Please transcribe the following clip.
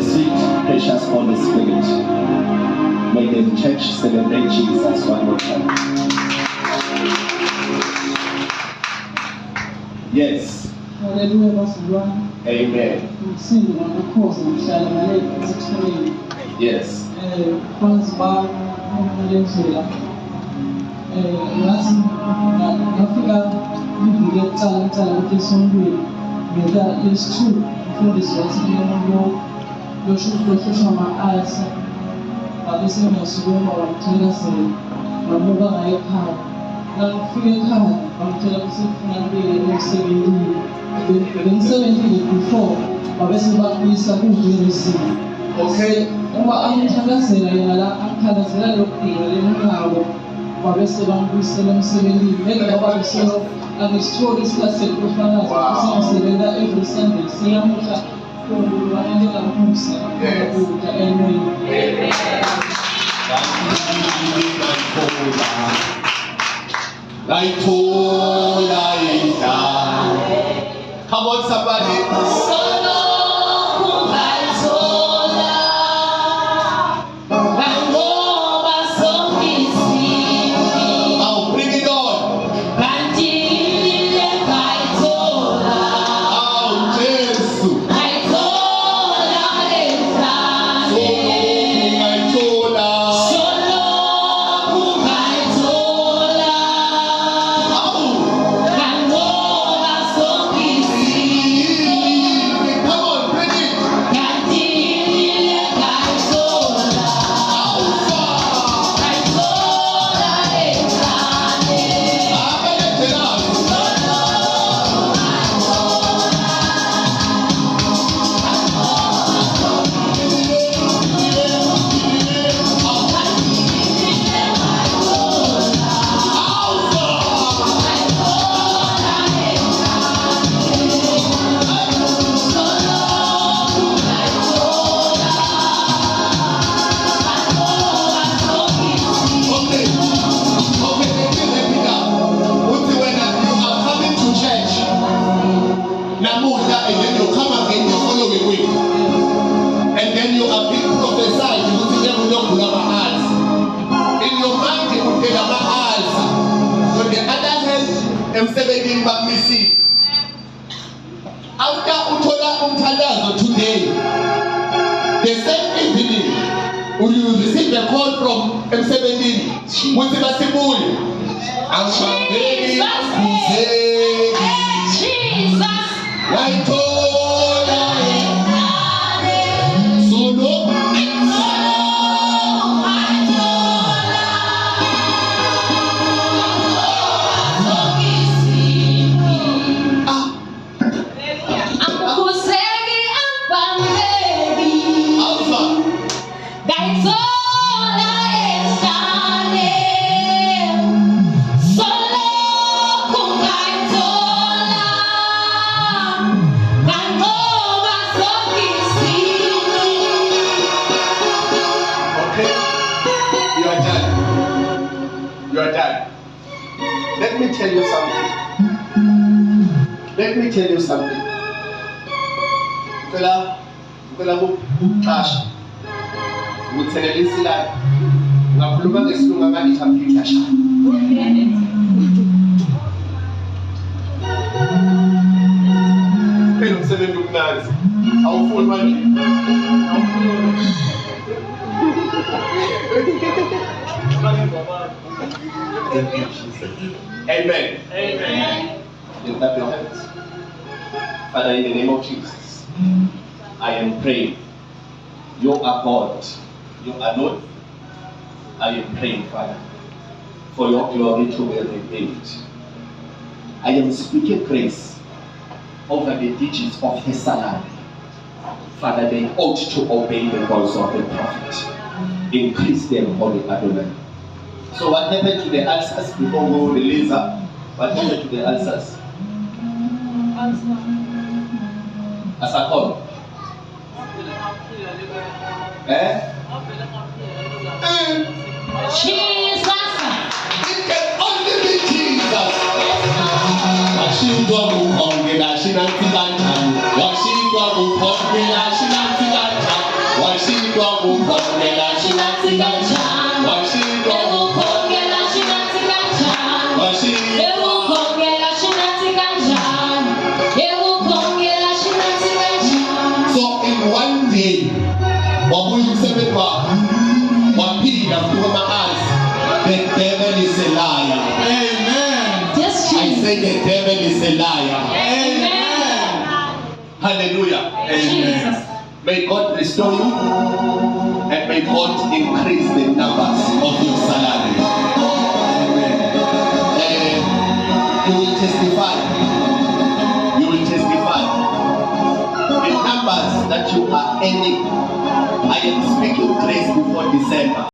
the sweet, precious Holy Spirit. May the church celebrate Jesus one more time. Yes. Hallelujah. Amen. Yes. Okay. Come on, somebody. After Utola Umtalazo today, the same evening, will you receive a call from M17? Mutibasibuli. Let me tell you something. Cash. Nguthelelisa ngakhuluma ngesilungu ngathi computer sha. Phela umsebenzi umnanzi. Awufuni manje. Amen. Amen. Lift up your hands. Father, in the name of Jesus, I am praying. You are God. You are Lord. I am praying, Father, for your glory to be revealed. I am speaking grace over the digits of his salary. Father, they ought to obey the voice of the prophet. Increase them, Holy Adonai. So what happened to the ulcers before we release her? What happened to the ulcers? As a call. Jesus. It can only be Jesus. Washington Mukongela Shinanti Bantam. Washington Mukongela Shinanti Bantam. say the devil is a liar. Amen. Hallelujah. Amen. May God restore you and may God increase the numbers of your salary. Amen. You will testify. You will testify. The numbers that you are earning, I am speaking grace before December.